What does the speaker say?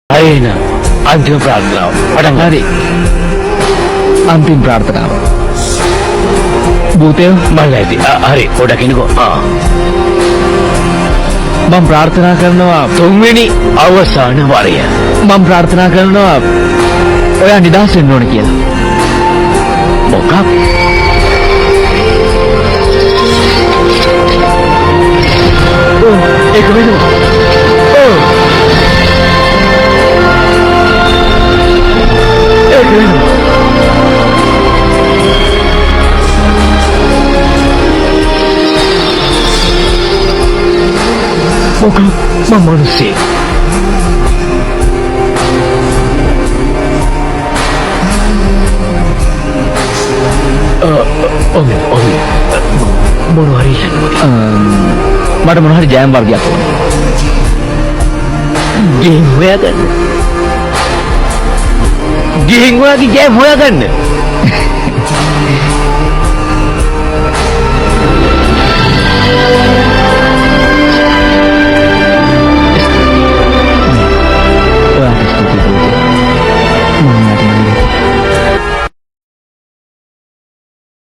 අයන අන්තිම ප්‍රාර්ථනාව පටන් හරි අන්තිම ප්‍රාර්ථනාව භූතය මල්ල ඇති හරි පොඩකිනකෝ මම ප්‍රාර්ථනා කරනවා තුන්වෙනි අවසාන වරය මම ප්‍රාර්ථනා කරනවා ඔයා නිදහස් වෙන්න ඕන කියලා මොකක් ඒක වෙනවා ඒක වෙනවා මොකක් මම මිනිස්සෙක් ඔව් මොනවද මට මොන හරි ජෑම් වර්ගයක් ඕන ගිහින් හොයාගන්න ගිහින් ඔයාගේ ජෑම් හොයාගන්න